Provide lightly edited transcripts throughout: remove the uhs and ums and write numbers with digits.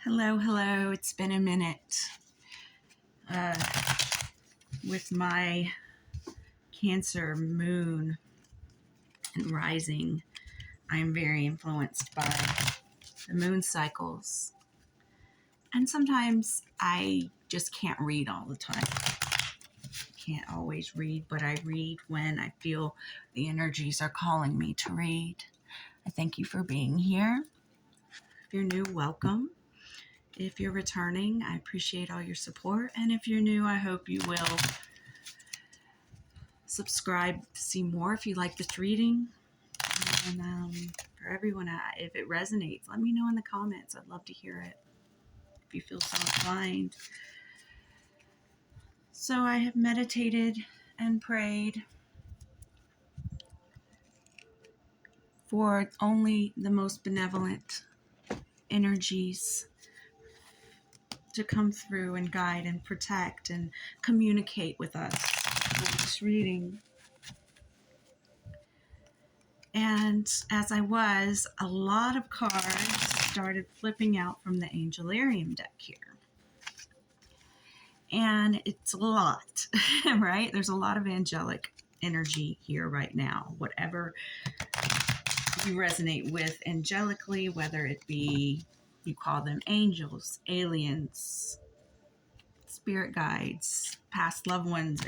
Hello, hello. It's been a minute. With my Cancer moon and rising, I'm very influenced by the moon cycles. And sometimes I just can't read all the time. Can't always read, but I read when I feel the energies are calling me to read. I thank you for being here. If you're new, welcome. If you're returning, I appreciate all your support. And if you're new, I hope you will subscribe to see more if you like this reading. And for everyone, if it resonates, let me know in the comments. I'd love to hear it if you feel so inclined. So I have meditated and prayed for only the most benevolent energies to come through and guide and protect and communicate with us for this reading. And as I was, a lot of cards started flipping out from the Angelarium deck here. And it's a lot, right? There's a lot of angelic energy here right now. Whatever you resonate with angelically, whether it be you call them angels, aliens, spirit guides, past loved ones,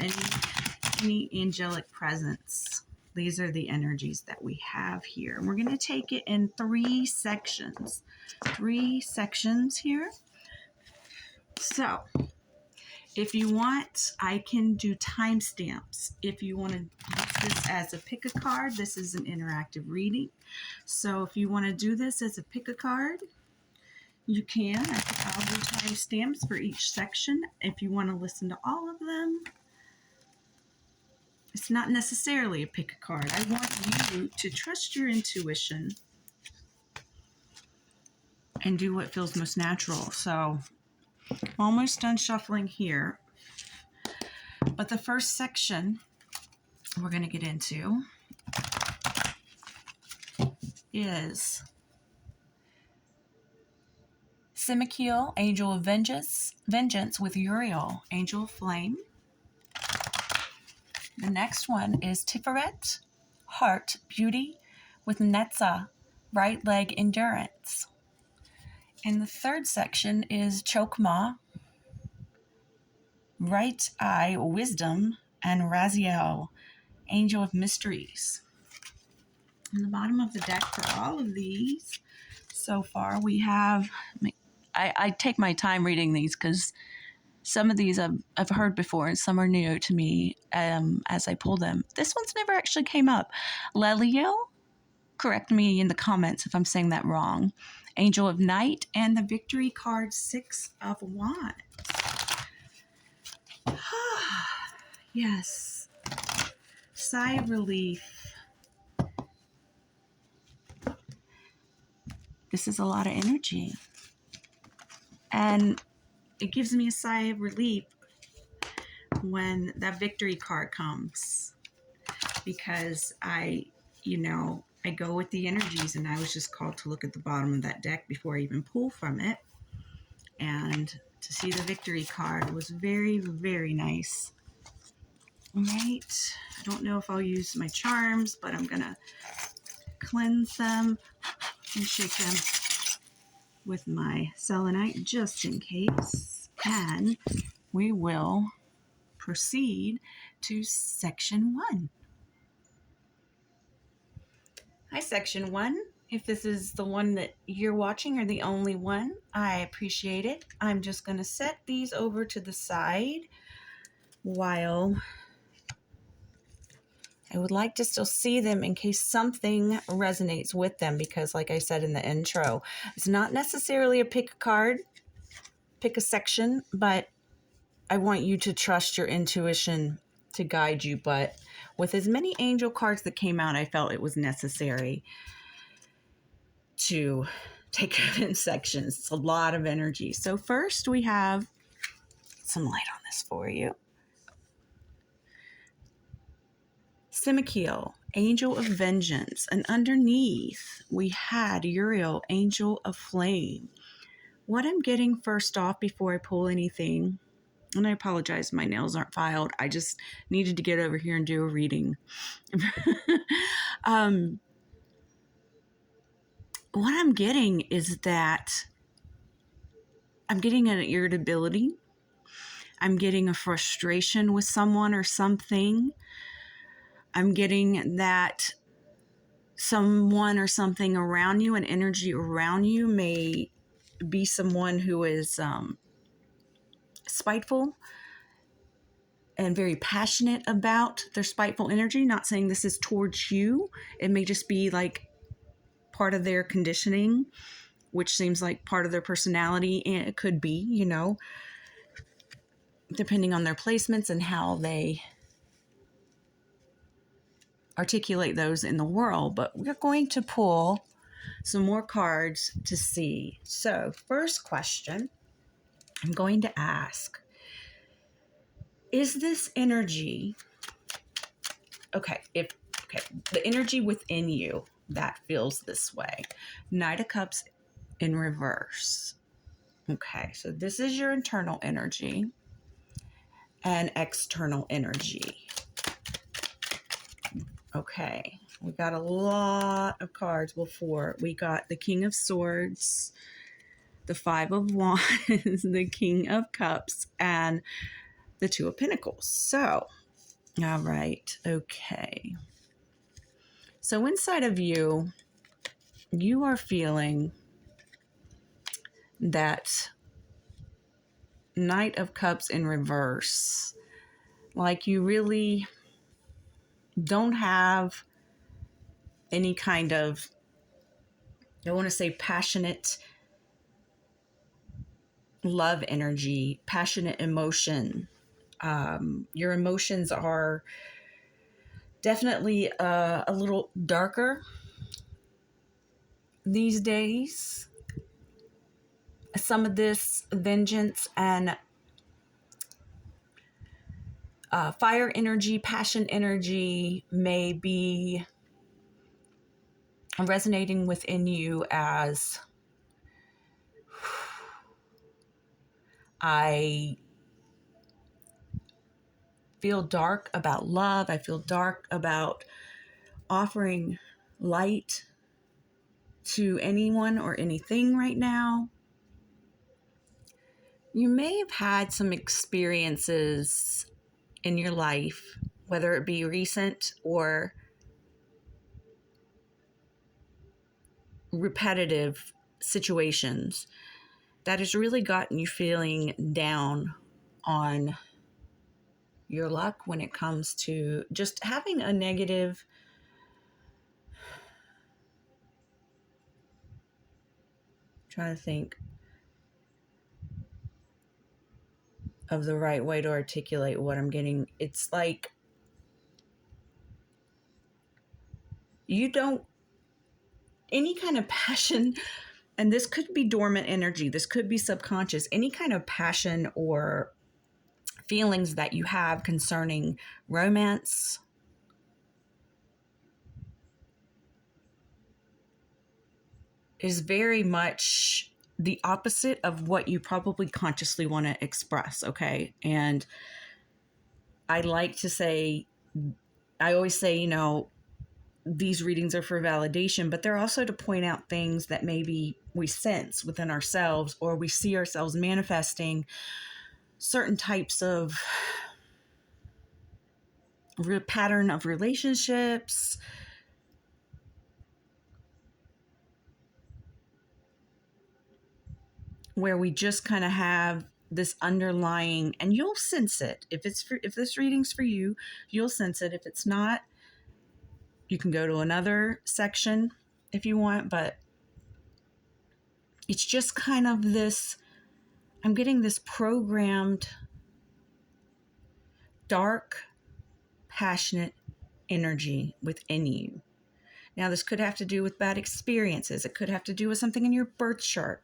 any angelic presence. These are the energies that we have here. And we're going to take it in three sections. Three sections here. So, if you want, I can do timestamps. If you want to use this as a pick a card, this is an interactive reading. So, if you want to do this as a pick a card, you can. I'll do timestamps for each section. If you want to listen to all of them, it's not necessarily a pick a card. I want you to trust your intuition and do what feels most natural. So, almost done shuffling here. But the first section we're going to get into is Simikiel, Angel of Vengeance with Uriel, Angel of Flame. The next one is Tiferet, Heart, Beauty with Netza, Right Leg Endurance. And the third section is Chokmah, Right Eye, Wisdom, and Raziel, Angel of Mysteries. On the bottom of the deck for all of these, so far we have, I take my time reading these because some of these I've heard before and some are new to me as I pull them. This one's never actually came up. Leliel, correct me in the comments if I'm saying that wrong. Angel of Night, and the victory card, Six of Wands. Yes. Sigh of relief. This is a lot of energy. And it gives me a sigh of relief when that victory card comes, because I go with the energies, and I was just called to look at the bottom of that deck before I even pull from it. And to see the victory card was very, very nice. All right. I don't know if I'll use my charms, but I'm going to cleanse them and shake them with my selenite just in case. And we will proceed to section 1. Hi, section 1. If this is the one that you're watching or the only one, I appreciate it. I'm just going to set these over to the side while I would like to still see them in case something resonates with them, because like I said in the intro, it's not necessarily a pick a card, pick a section, but I want you to trust your intuition to guide you. But with as many angel cards that came out, I felt it was necessary to take it in sections. It's a lot of energy. So first we have some light on this for you. Simikiel, Angel of Vengeance. And underneath we had Uriel, Angel of Flame. What I'm getting first off before I pull anything, and I apologize, my nails aren't filed. I just needed to get over here and do a reading. um, what I'm getting is that I'm getting an irritability. I'm getting a frustration with someone or something. I'm getting that someone or something around you, an energy around you, may be someone who is spiteful and very passionate about their spiteful energy. Not saying this is towards you. It may just be like part of their conditioning, which seems like part of their personality. And it could be, depending on their placements and how they articulate those in the world. But we're going to pull some more cards to see. So, first question I'm going to ask, is this energy the energy within you that feels this way? Knight of Cups in reverse. Okay, so this is your internal energy and external energy. Okay, we got a lot of cards before. We got the King of Swords, the Five of Wands, the King of Cups, and the Two of Pentacles. So, all right, okay. So inside of you, you are feeling that Knight of Cups in reverse. Like you really don't have any kind of, I want to say, passionate love energy, passionate emotion. Your emotions are definitely a little darker these days. Some of this vengeance and fire energy, passion energy may be resonating within you as I feel dark about love. I feel dark about offering light to anyone or anything right now. You may have had some experiences in your life, whether it be recent or repetitive situations, that has really gotten you feeling down on your luck when it comes to just having a negative trying to think of the right way to articulate what I'm getting. It's like you don't, any kind of passion, and this could be dormant energy, this could be subconscious, any kind of passion or feelings that you have concerning romance, is very much the opposite of what you probably consciously want to express, okay? And I like to say, I always say, these readings are for validation, but they're also to point out things that maybe we sense within ourselves, or we see ourselves manifesting certain types of pattern of relationships, where we just kind of have this underlying, and you'll sense it. If this reading's for you, you'll sense it. If it's not, you can go to another section if you want, but it's just kind of this, I'm getting this programmed, dark, passionate energy within you. Now, this could have to do with bad experiences. It could have to do with something in your birth chart.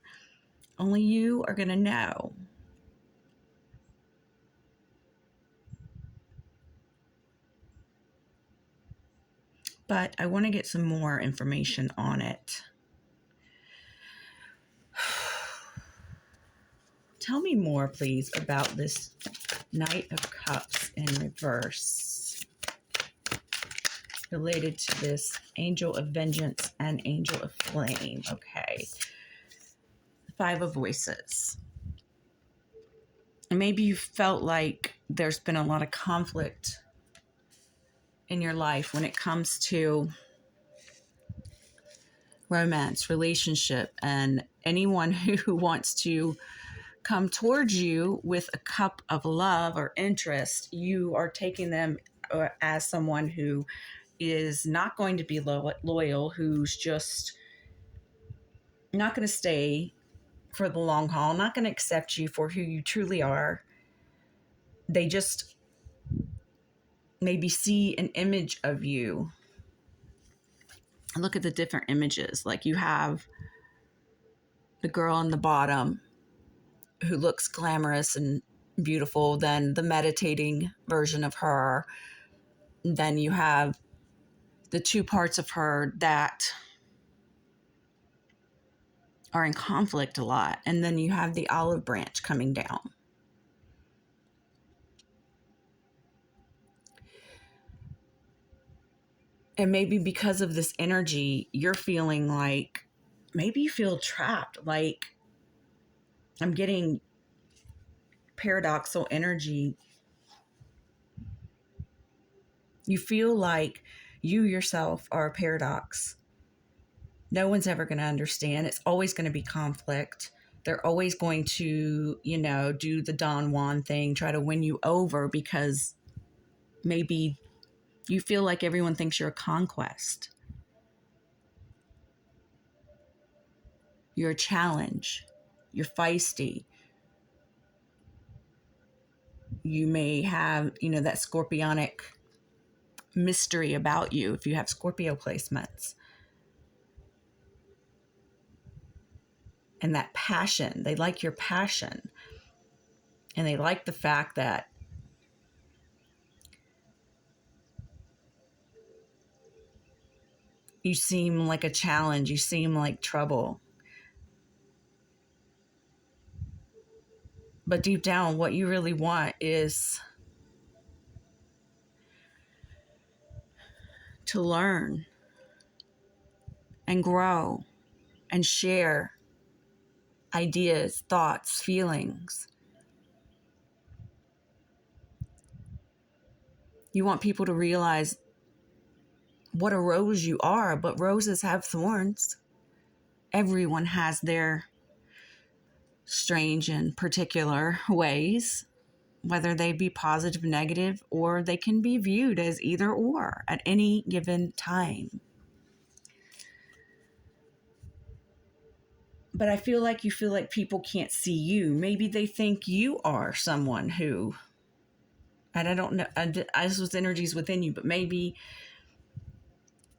Only you are going to know. But I want to get some more information on it. Tell me more, please, about this Knight of Cups in reverse related to this Angel of Vengeance and Angel of Flame. Okay. Five of Voices. Maybe you felt like there's been a lot of conflict in your life when it comes to romance, relationship, and anyone who wants to come towards you with a cup of love or interest, you are taking them as someone who is not going to be loyal, who's just not going to stay for the long haul, not going to accept you for who you truly are. They just maybe see an image of you. Look at the different images. Like you have the girl on the bottom who looks glamorous and beautiful, then the meditating version of her. Then you have the two parts of her that are in conflict a lot. And then you have the olive branch coming down. And maybe because of this energy, you're feeling like, maybe you feel trapped. Like I'm getting paradoxical energy. You feel like you yourself are a paradox. No one's ever going to understand. It's always going to be conflict. They're always going to, do the Don Juan thing, try to win you over because maybe you feel like everyone thinks you're a conquest. You're a challenge. You're feisty. You may have, that scorpionic mystery about you if you have Scorpio placements. And that passion, they like your passion. And they like the fact that you seem like a challenge. You seem like trouble. But deep down, what you really want is to learn and grow and share ideas, thoughts, feelings. You want people to realize what a rose you are, but roses have thorns. Everyone has their strange and particular ways, whether they be positive, negative, or they can be viewed as either or at any given time. But I feel like you feel like people can't see you. Maybe they think you are someone who, and I don't know, this was energies within you, but maybe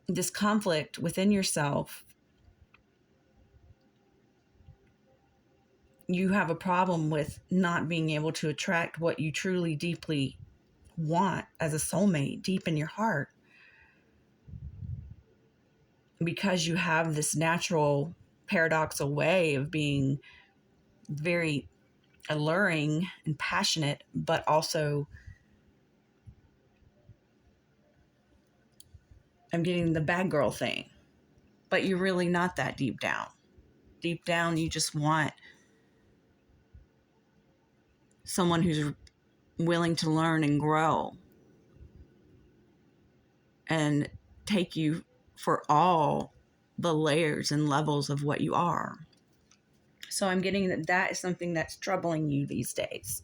this conflict within yourself, you have a problem with not being able to attract what you truly deeply want as a soulmate deep in your heart, because you have this natural paradoxical way of being very alluring and passionate, but also I'm getting the bad girl thing. But you're really not that deep down. Deep down, you just want someone who's willing to learn and grow and take you for all the layers and levels of what you are. So I'm getting that is something that's troubling you these days.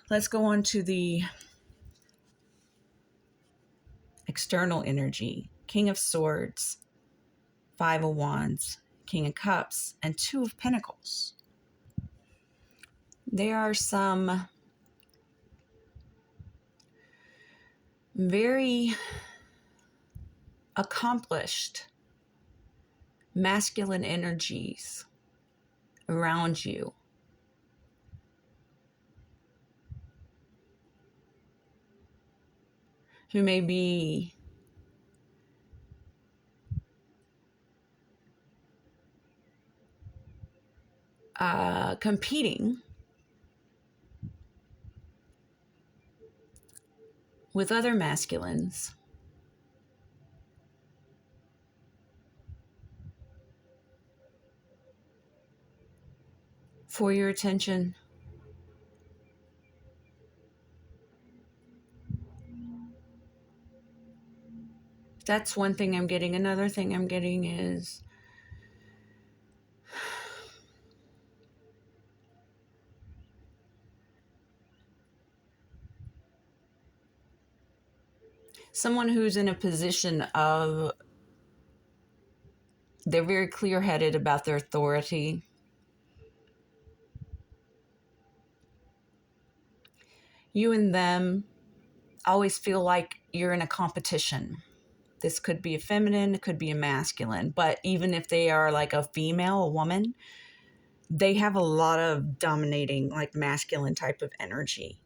Let's go on to the external energy. King of Swords, Five of Wands, King of Cups, and Two of Pentacles. There are some very accomplished masculine energies around you. Who may be competing with other masculines for your attention. That's one thing I'm getting. Another thing I'm getting is someone who's in a position of, they're very clear-headed about their authority. You and them always feel like you're in a competition. This could be a feminine, it could be a masculine, but even if they are like a female, a woman, they have a lot of dominating, like masculine type of energy.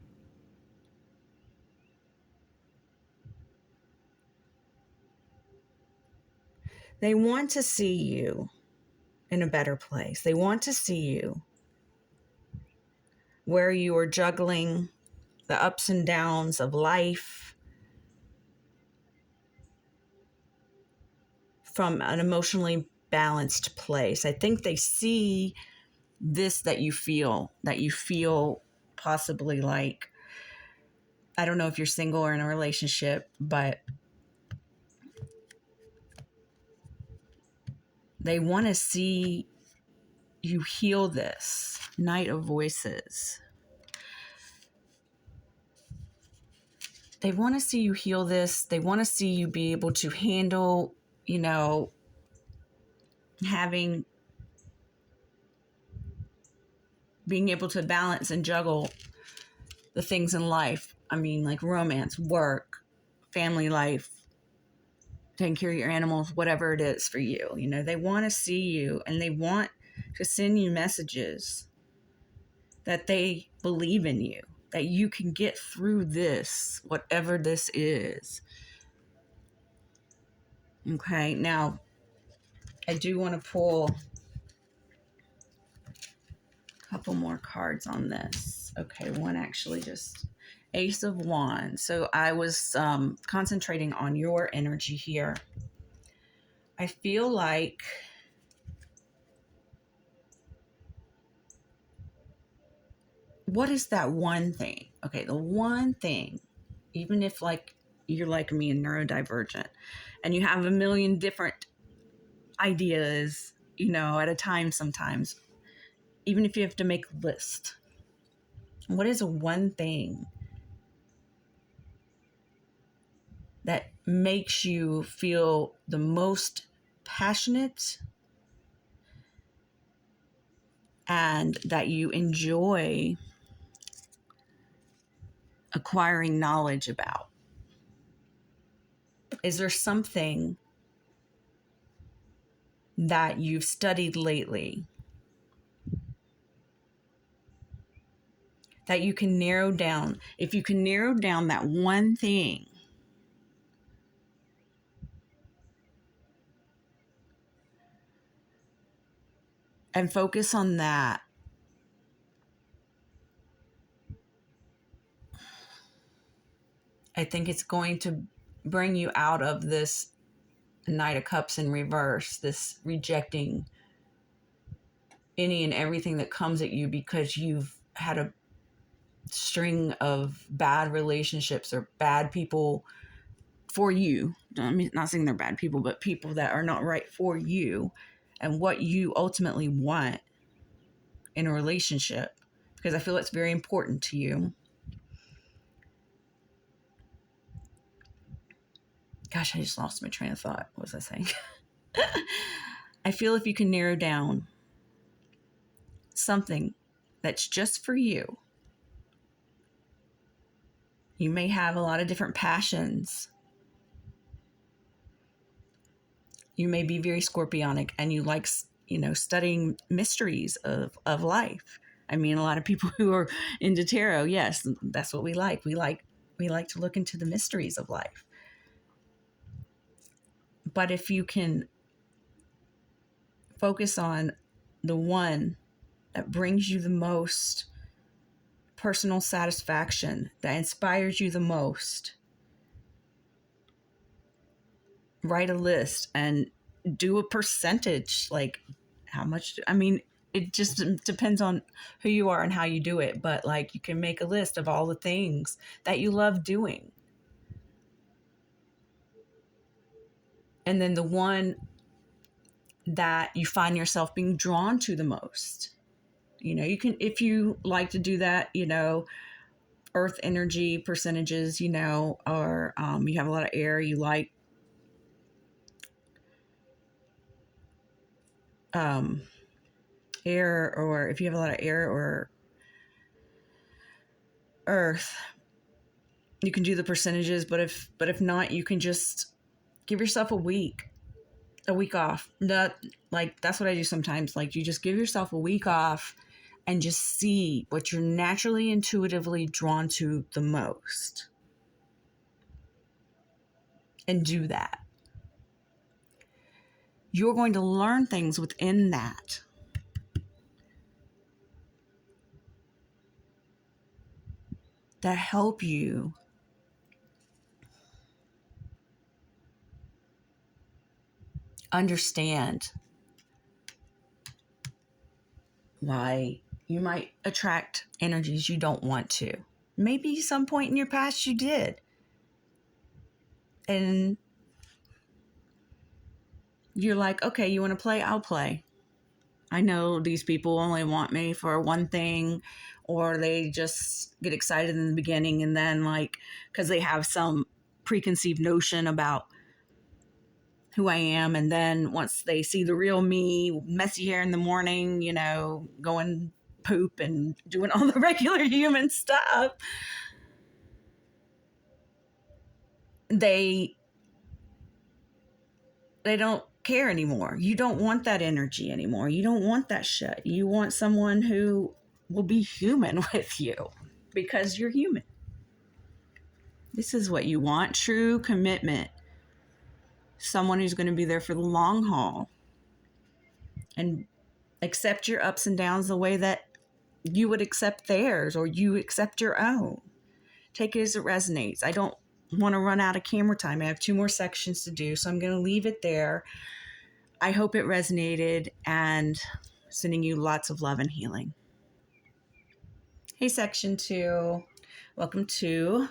They want to see you in a better place. They want to see you where you are juggling the ups and downs of life from an emotionally balanced place. I think they see this that you feel possibly like, I don't know if you're single or in a relationship, but they want to see you heal this. Knight of Voices. They want to see you heal this. They want to see you be able to handle, being able to balance and juggle the things in life. I mean, like romance, work, family life, taking care of your animals, whatever it is for you. They want to see you, and they want to send you messages that they believe in you, that you can get through this, whatever this is. Okay, now I do want to pull a couple more cards on this. Okay, one actually just Ace of Wands. So I was concentrating on your energy here. I feel like what is that one thing? Okay, the one thing, even if like you're like me and neurodivergent and you have a million different ideas, at a time sometimes, even if you have to make a list, what is one thing that makes you feel the most passionate and that you enjoy acquiring knowledge about? Is there something that you've studied lately that you can narrow down? If you can narrow down that one thing, and focus on that, I think it's going to bring you out of this Knight of Cups in reverse, this rejecting any and everything that comes at you because you've had a string of bad relationships or bad people for you. I mean, not saying they're bad people, but people that are not right for you and what you ultimately want in a relationship, because I feel it's very important to you. Gosh, I just lost my train of thought. What was I saying? I feel if you can narrow down something that's just for you, you may have a lot of different passions. You may be very scorpionic and you like, studying mysteries of life. I mean, a lot of people who are into tarot, yes, that's what we like. We like to look into the mysteries of life. But if you can focus on the one that brings you the most personal satisfaction, that inspires you the most. Write a list and do a percentage, like how much, I mean, it just depends on who you are and how you do it, but like you can make a list of all the things that you love doing. And then the one that you find yourself being drawn to the most. You know, you can, if you like to do that, you know, earth energy percentages, you know, or you have a lot of air, you like air, or if you have a lot of air or earth, you can do the percentages. But if not, you can just give yourself a week off. That's what I do sometimes. Like, you just give yourself a week off and just see what you're naturally intuitively drawn to the most, and do that. You're going to learn things within that help you understand why you might attract energies you don't want to. Maybe some point in your past you did. And you're like, okay, you want to play? I'll play. I know these people only want me for one thing, or they just get excited in the beginning and then, like, because they have some preconceived notion about who I am, and then once they see the real me, messy hair in the morning, you know, going poop and doing all the regular human stuff, they don't care anymore. You don't want that energy anymore. You don't want that shit. You want someone who will be human with you, because you're human. This is what you want: true commitment. Someone who's going to be there for the long haul and accept your ups and downs the way that you would accept theirs, or you accept your own. Take it as it resonates. I don't want to run out of camera time. I have 2 more sections to do, so I'm going to leave it there. I hope it resonated, and sending you lots of love and healing. Hey, section 2. Welcome to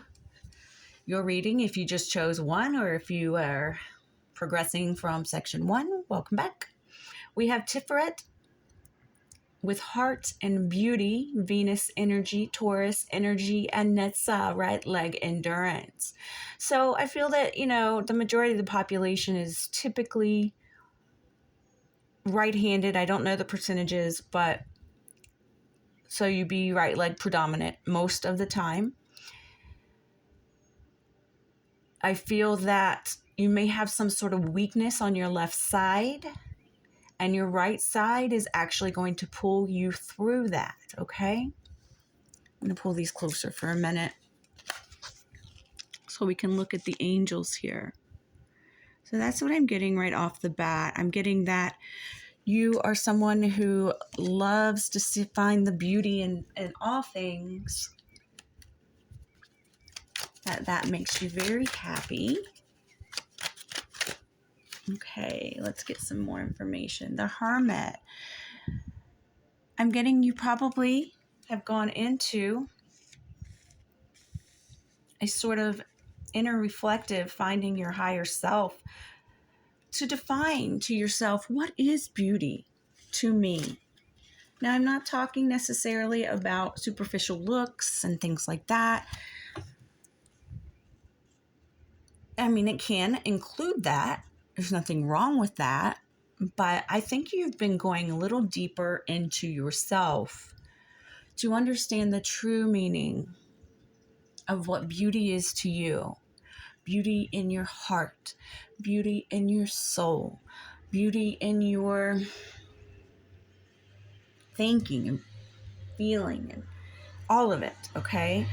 your reading. If you just chose one, or if you are progressing from section 1, welcome back. We have Tiferet with heart and beauty, Venus energy, Taurus energy, and Netza, right leg endurance. So I feel that, you know, the majority of the population is typically right-handed. I don't know the percentages, but so you be right leg predominant most of the time. I feel that you may have some sort of weakness on your left side, and your right side is actually going to pull you through that, okay? I'm going to pull these closer for a minute so we can look at the angels here. So that's what I'm getting right off the bat. I'm getting that you are someone who loves to find the beauty in all things. That makes you very happy. Okay, let's get some more information. The Hermit. I'm getting you probably have gone into a sort of inner reflective, finding your higher self to define to yourself, what is beauty to me? Now, I'm not talking necessarily about superficial looks and things like that. I mean, it can include that. There's nothing wrong with that. But I think you've been going a little deeper into yourself to understand the true meaning of what beauty is to you. Beauty in your heart, beauty in your soul, beauty in your thinking and feeling and all of it, okay?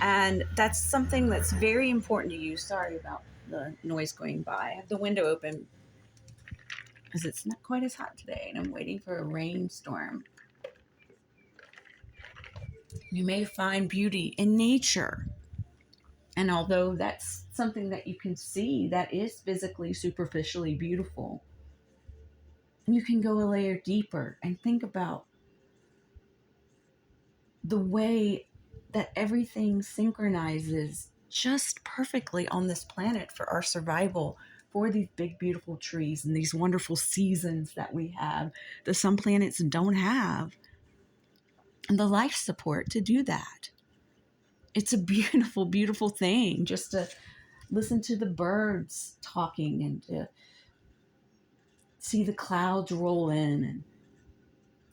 And that's something that's very important to you. Sorry about the noise going by. I have the window open because it's not quite as hot today, and I'm waiting for a rainstorm. You may find beauty in nature. And although that's something that you can see that is physically, superficially beautiful, you can go a layer deeper and think about the way that everything synchronizes just perfectly on this planet for our survival, for these big, beautiful trees and these wonderful seasons that we have that some planets don't have, and the life support to do that. It's a beautiful, beautiful thing just to listen to the birds talking and to see the clouds roll in and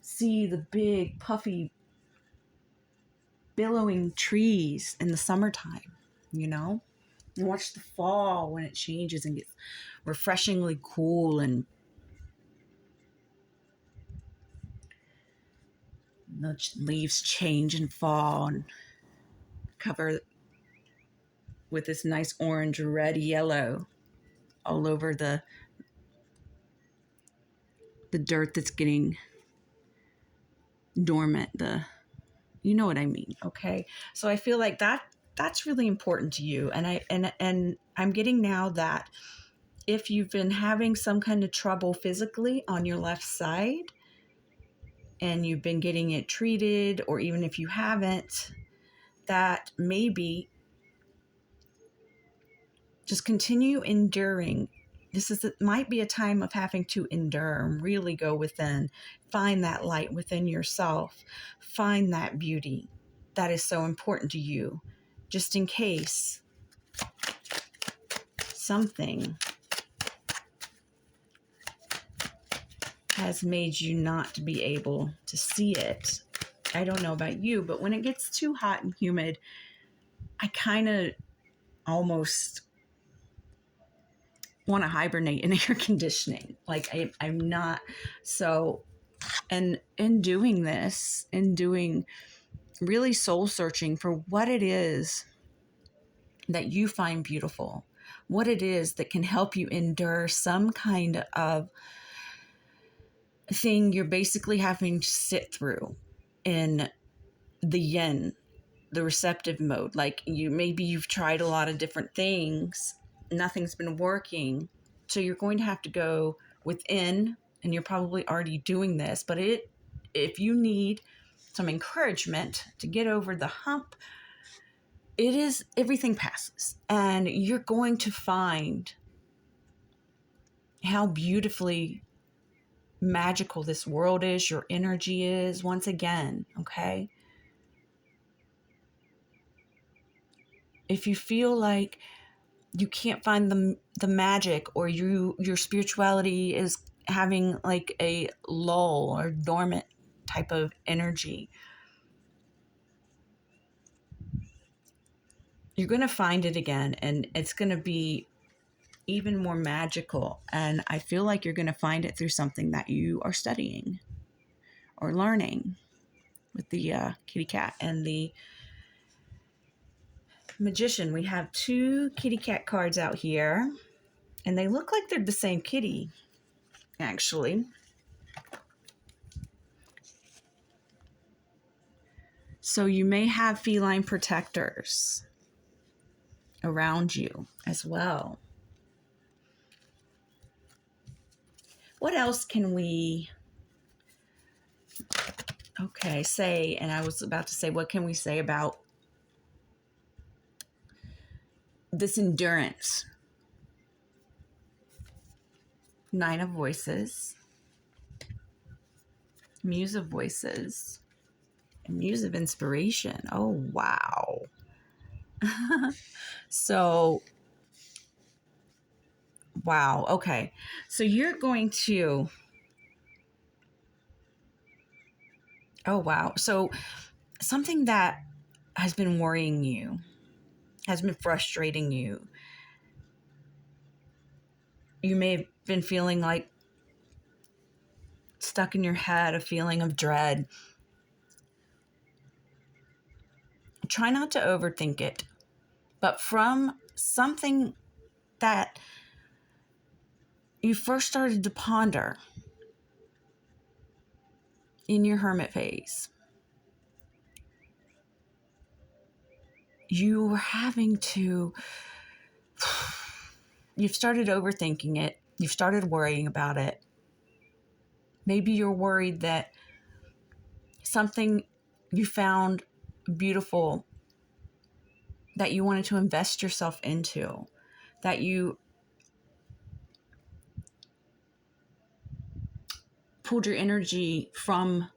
see the big, puffy, billowing trees in the summertime, you know? And watch the fall when it changes and gets refreshingly cool, and the leaves change and fall and cover with this nice orange, red, yellow all over the dirt that's getting dormant. You know what I mean, okay? So I feel like that's really important to you, and I'm getting now that if you've been having some kind of trouble physically on your left side and you've been getting it treated, or even if you haven't, that maybe just continue enduring. Might be a time of having to endure, really go within, find that light within yourself, find that beauty that is so important to you, just in case something has made you not be able to see it. I don't know about you, but when it gets too hot and humid, I kind of almost want to hibernate in air conditioning. Like I'm not so. And in doing this, in doing really soul searching for what it is that you find beautiful, what it is that can help you endure some kind of thing you're basically having to sit through in the yin, the receptive mode. Like maybe you've tried a lot of different things, nothing's been working, so you're going to have to go within, and you're probably already doing this, but if you need some encouragement to get over the hump, everything passes, and you're going to find how beautifully magical this world is, your energy is, once again, okay? If you feel like you can't find the magic, or your spirituality is having like a lull or dormant type of energy, you're going to find it again, and it's going to be even more magical. And I feel like you're going to find it through something that you are studying or learning with the kitty cat and the magician. We have 2 kitty cat cards out here, and they look like they're the same kitty, actually. So you may have feline protectors around you as well. What else can we say? And I was about to say, what can we say about this endurance? 9 of Voices, Muse of Voices, and Muse of Inspiration. Oh, wow. So, wow. Okay. So you're going to, oh, wow. So something that has been worrying you, has been frustrating you. You may have been feeling like stuck in your head, a feeling of dread. Try not to overthink it, but from something that you first started to ponder in your hermit phase, you're having to, you've started overthinking it. You've started worrying about it. Maybe you're worried that something you found beautiful that you wanted to invest yourself into, that you pulled your energy from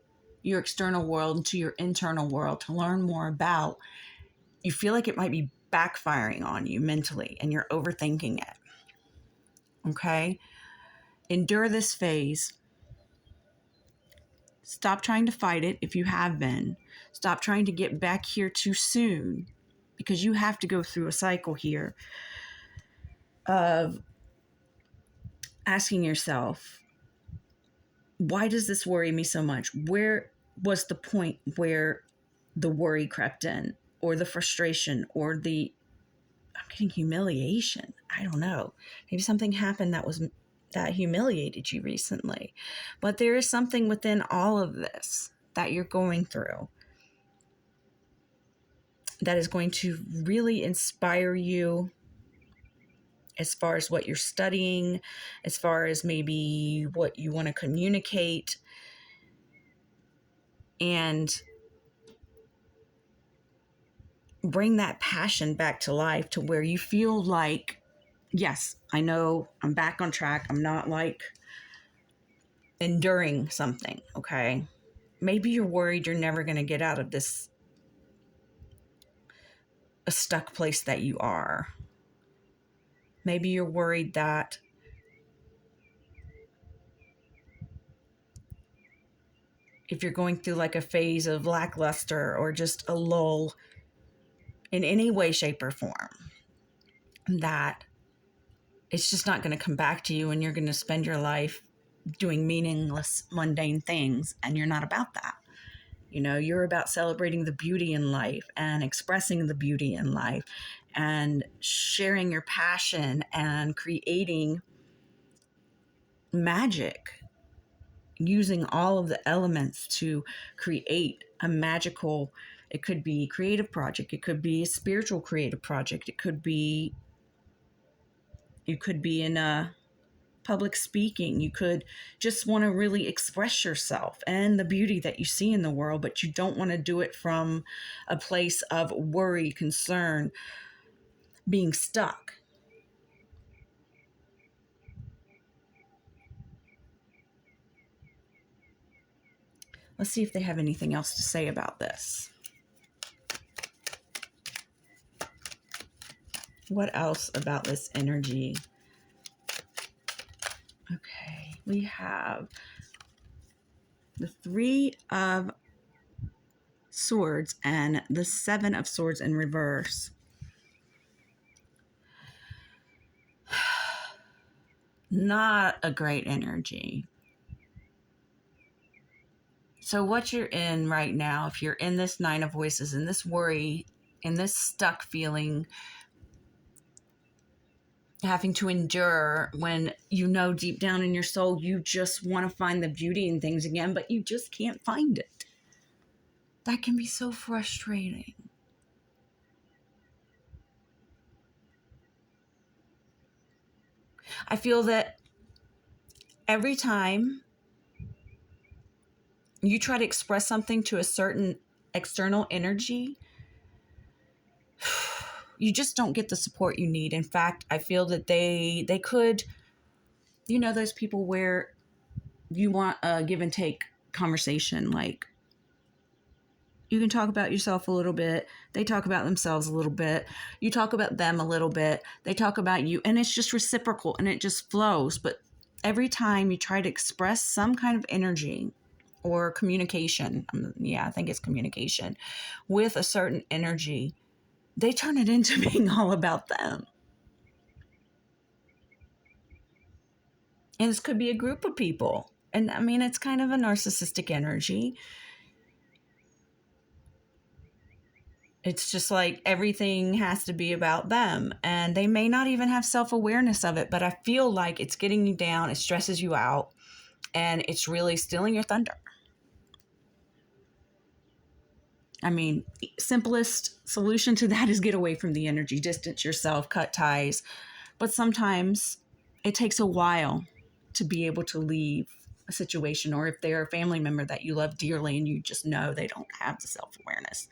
your external world to your internal world to learn more about, you feel like it might be backfiring on you mentally and you're overthinking it. Okay? Endure this phase. Stop trying to fight it if you have been. Stop trying to get back here too soon, because you have to go through a cycle here of asking yourself, why does this worry me so much? Where was the point where the worry crept in, or the frustration, or I'm getting humiliation? I don't know. Maybe something happened that humiliated you recently. But there is something within all of this that you're going through that is going to really inspire you as far as what you're studying, as far as maybe what you want to communicate, and bring that passion back to life to where you feel like, yes, I know I'm back on track. I'm not like enduring something, okay? Maybe you're worried you're never going to get out of this a stuck place that you are. Maybe you're worried that if you're going through like a phase of lackluster or just a lull in any way, shape, or form, that it's just not going to come back to you and you're going to spend your life doing meaningless, mundane things, and you're not about that. You know, you're about celebrating the beauty in life and expressing the beauty in life and sharing your passion and creating magic, using all of the elements to create a magical, it could be creative project, it could be a spiritual creative project, it could be, you could be in a public speaking, you could just want to really express yourself and the beauty that you see in the world, but you don't want to do it from a place of worry, concern, being stuck. Let's see if they have anything else to say about this. What else about this energy? Okay, we have the 3 of Swords and the 7 of Swords in reverse. Not a great energy. So what you're in right now, if you're in this 9 of Voices, in this worry, in this stuck feeling, having to endure when you know deep down in your soul you just want to find the beauty in things again, but you just can't find it. That can be so frustrating. I feel that every time you try to express something to a certain external energy, you just don't get the support you need. In fact, I feel that they could, you know, those people where you want a give and take conversation, like you can talk about yourself a little bit, they talk about themselves a little bit, you talk about them a little bit, they talk about you, and it's just reciprocal and it just flows. But every time you try to express some kind of energy or communication, I think it's communication, with a certain energy, they turn it into being all about them. And this could be a group of people. And I mean, it's kind of a narcissistic energy. It's just like everything has to be about them. And they may not even have self-awareness of it, but I feel like it's getting you down, it stresses you out, and it's really stealing your thunder. I mean, simplest solution to that is get away from the energy, distance yourself, cut ties. But sometimes it takes a while to be able to leave a situation, or if they're a family member that you love dearly and you just know they don't have the self-awareness,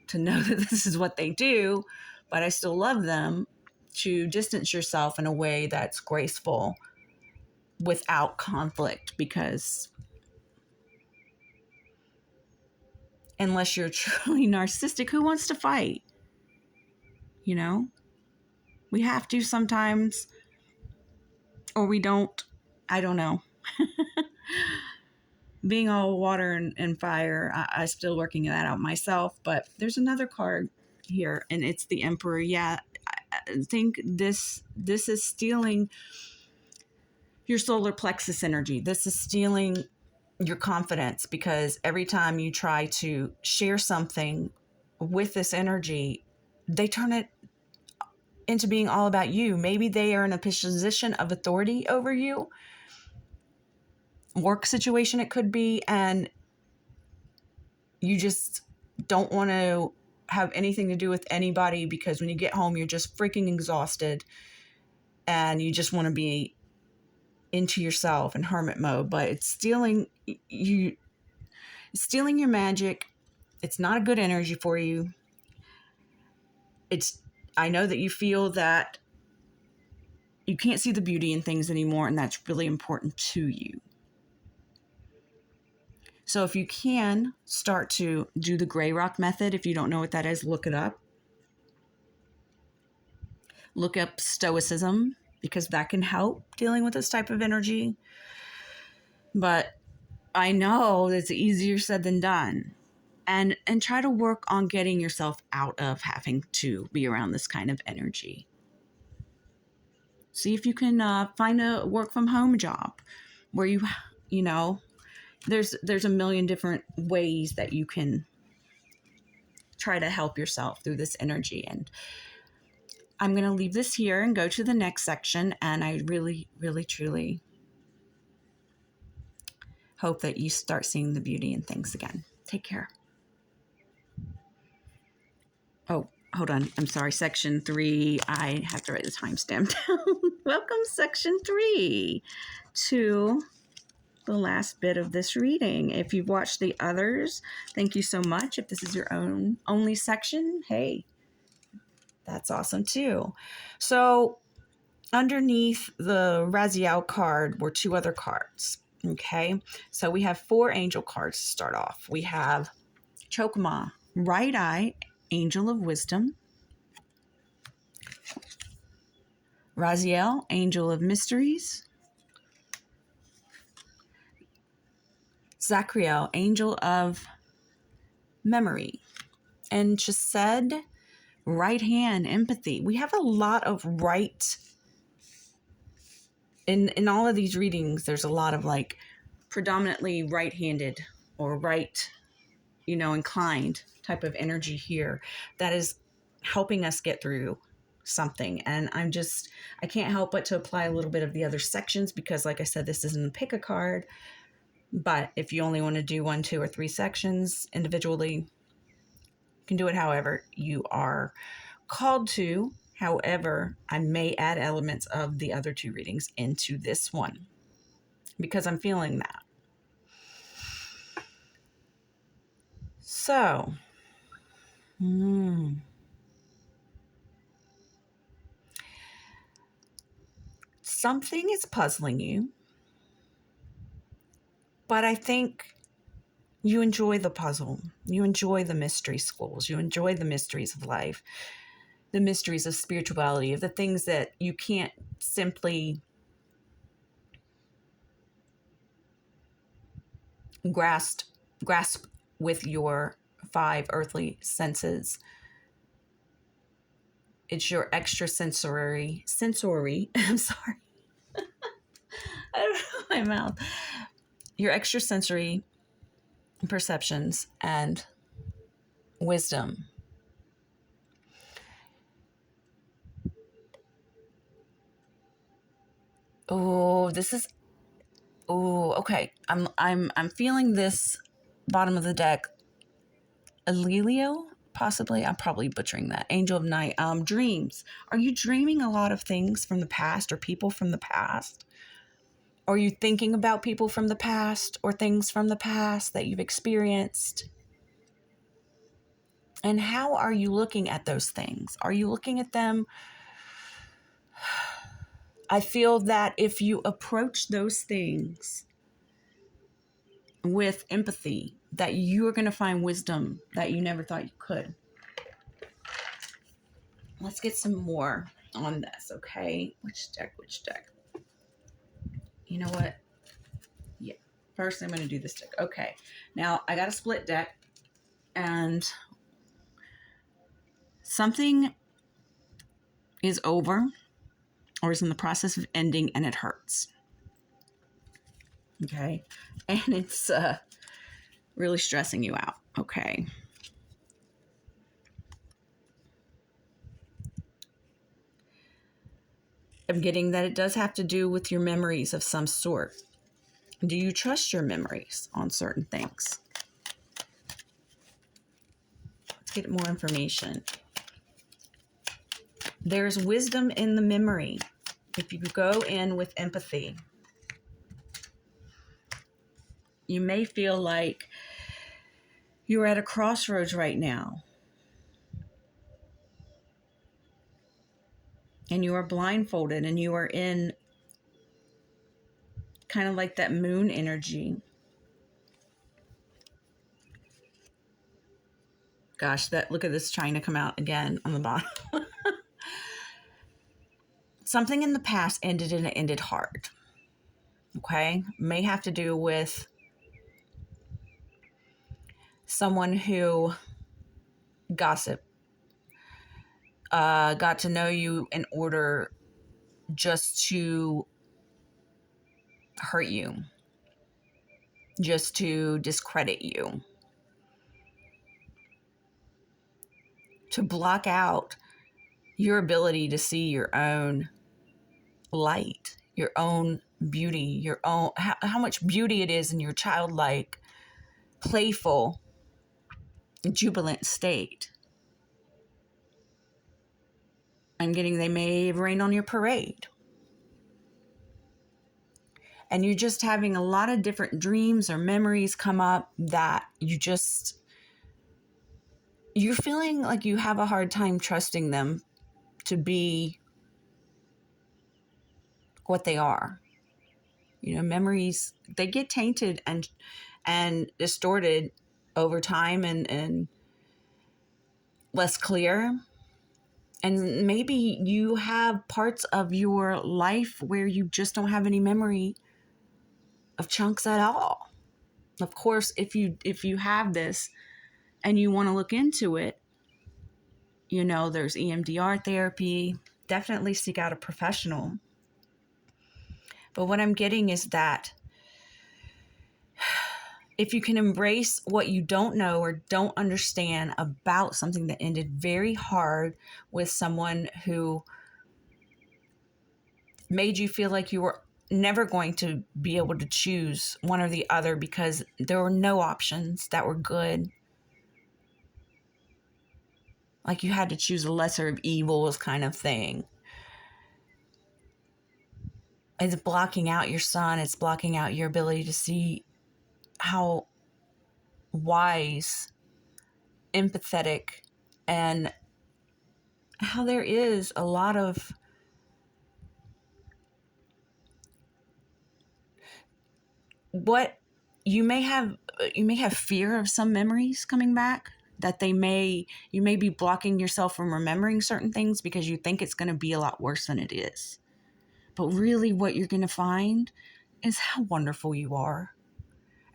to know that this is what they do, but I still love them, to distance yourself in a way that's graceful without conflict, because unless you're truly narcissistic, who wants to fight? We have to sometimes, or we don't. I don't know. Being all water and fire, I'm still working that out myself. But there's another card here, and it's the Emperor. Yeah, I think this is stealing your solar plexus energy. This is stealing your confidence, because every time you try to share something with this energy, they turn it into being all about you. Maybe they are in a position of authority over you. Work situation it could be, and you just don't want to have anything to do with anybody, because when you get home you're just freaking exhausted and you just want to be into yourself in hermit mode. But it's stealing your magic. It's not a good energy for you. I know that you feel that you can't see the beauty in things anymore, and that's really important to you. So if you can start to do the gray rock method, if you don't know what that is, look it up. Look up stoicism, because that can help dealing with this type of energy. But I know it's easier said than done. And try to work on getting yourself out of having to be around this kind of energy. See if you can find a work from home job where there's a million different ways that you can try to help yourself through this energy. And I'm going to leave this here and go to the next section. And I really, really, truly hope that you start seeing the beauty in things again. Take care. Oh, hold on. I'm sorry. Section 3. I have to write the timestamp down. Welcome, Section 3, to the last bit of this reading. If you've watched the others, thank you so much. If this is your only section, hey, that's awesome too. So underneath the Raziel card were 2 other cards. Okay, so we have 4 angel cards to start off. We have Chokmah, right eye, angel of wisdom. Raziel, angel of mysteries. Zachriel, angel of memory. And Chesed, right hand, empathy. We have a lot of right. In all of these readings, there's a lot of predominantly right-handed or right, inclined type of energy here that is helping us get through something. And I can't help but to apply a little bit of the other sections, because like I said, this isn't a pick a card. But if you only want to do 1, 2, or 3 sections individually, you can do it however you are called to. However, I may add elements of the other 2 readings into this one, because I'm feeling that. So, something is puzzling you, but I think you enjoy the puzzle. You enjoy the mystery schools. You enjoy the mysteries of life, the mysteries of spirituality, of the things that you can't simply grasp with your 5 earthly senses. It's your extrasensory, I'm sorry. I don't know my mouth. Your extrasensory perceptions and wisdom. Okay. I'm feeling this bottom of the deck Alelio, possibly. I'm probably butchering that. Angel of night. Dreams. Are you dreaming a lot of things from the past or people from the past? Are you thinking about people from the past or things from the past that you've experienced? And how are you looking at those things? Are you looking at them? I feel that if you approach those things with empathy, that you are going to find wisdom that you never thought you could. Let's get some more on this, okay? Which deck? You know what? Yeah. First, I'm going to do this deck. Okay. Now, I got a split deck, and something is over or is in the process of ending, and it hurts. Okay? And it's really stressing you out. Okay? I'm getting that it does have to do with your memories of some sort. Do you trust your memories on certain things? Let's get more information. There's wisdom in the memory if you go in with empathy. You may feel like you're at a crossroads right now, and you are blindfolded, and you are in kind of like that moon energy. Gosh, look at this trying to come out again on the bottom. Something in the past ended, and it ended hard. Okay? May have to do with someone who got to know you in order just to hurt you, just to discredit you, to block out your ability to see your own light, your own beauty, your own how much beauty it is in your childlike, playful, jubilant state. I'm getting they may rain on your parade. And you're just having a lot of different dreams or memories come up that you're feeling like you have a hard time trusting them to be what they are. You know, memories, they get tainted and distorted over time and less clear. And maybe you have parts of your life where you just don't have any memory of chunks at all. Of course, if you have this and you want to look into it, you know, there's EMDR therapy. Definitely seek out a professional. But what I'm getting is that if you can embrace what you don't know or don't understand about something that ended very hard with someone who made you feel like you were never going to be able to choose one or the other because there were no options that were good. Like you had to choose a lesser of evils kind of thing. It's blocking out your son. It's blocking out your ability to see how wise, empathetic, and how there is a lot of what you may have fear of some memories coming back that you may be blocking yourself from remembering certain things because you think it's going to be a lot worse than it is. But really what you're going to find is how wonderful you are.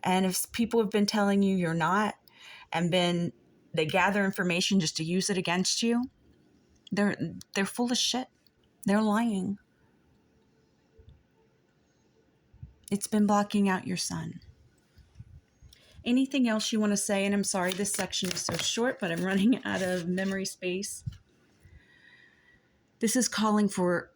And if people have been telling you you're not, and they gather information just to use it against you, they're full of shit. They're lying. It's been blocking out your son. Anything else you want to say? And I'm sorry, this section is so short, but I'm running out of memory space. This is calling for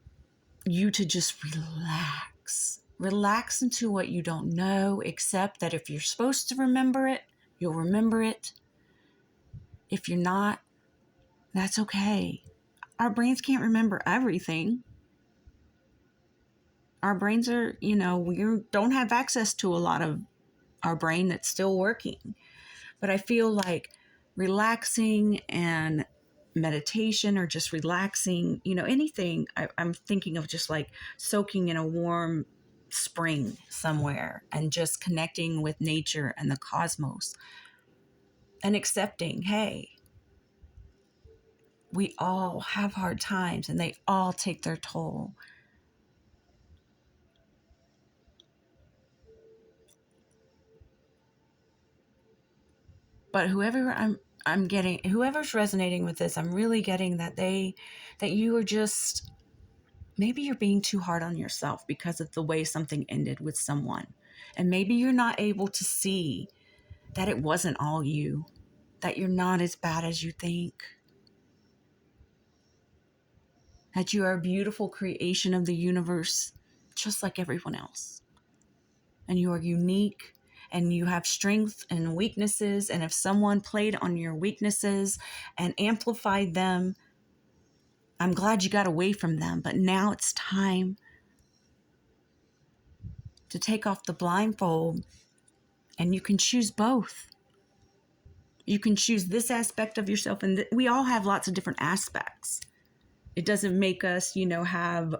you to just relax. Relax into what you don't know, except that if you're supposed to remember it, you'll remember it. If you're not, that's okay. Our brains can't remember everything. Our brains are, we don't have access to a lot of our brain that's still working. But I feel like relaxing and meditation, or just relaxing, anything. I'm thinking of just like soaking in a warm spring somewhere and just connecting with nature and the cosmos and accepting, hey, we all have hard times and they all take their toll. But I'm getting, whoever's resonating with this, I'm really getting that you are just, maybe you're being too hard on yourself because of the way something ended with someone. And maybe you're not able to see that it wasn't all you, that you're not as bad as you think, that you are a beautiful creation of the universe, just like everyone else. And you are unique, and you have strengths and weaknesses. And if someone played on your weaknesses and amplified them, I'm glad you got away from them. But now it's time to take off the blindfold, and you can choose both. You can choose this aspect of yourself, and we all have lots of different aspects. It doesn't make us, have,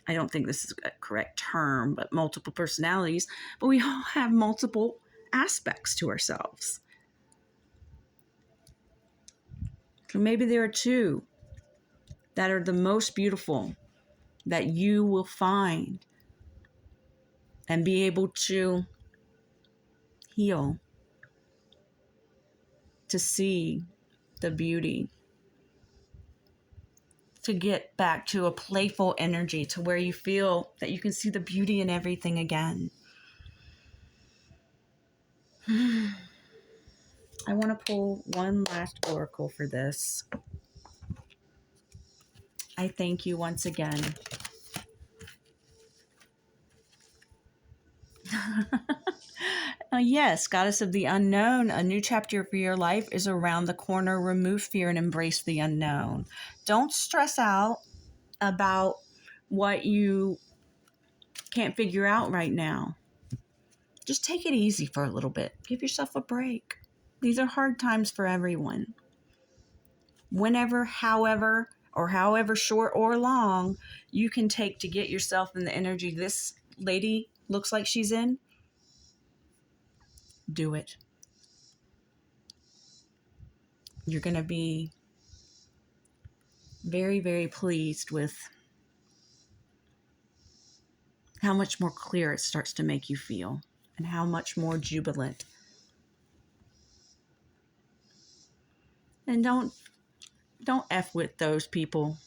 I don't think this is a correct term, but multiple personalities, but we all have multiple aspects to ourselves. So maybe there are two that are the most beautiful that you will find and be able to heal, to see the beauty, to get back to a playful energy, to where you feel that you can see the beauty in everything again. I want to pull one last oracle for this. I thank you once again. Yes, Goddess of the Unknown, a new chapter for your life is around the corner. Remove fear and embrace the unknown. Don't stress out about what you can't figure out right now. Just take it easy for a little bit. Give yourself a break. These are hard times for everyone. Whenever, however, or however short or long you can take to get yourself in the energy this lady looks like she's in, do it. You're going to be very, very pleased with how much more clear it starts to make you feel and how much more jubilant. And don't F with those people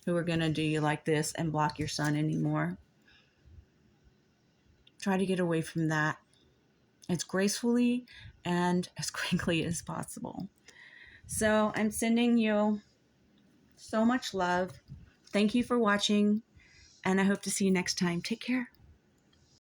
who are going to do you like this and block your sun anymore. Try to get away from that as gracefully and as quickly as possible. So I'm sending you so much love. Thank you for watching, and I hope to see you next time. Take care.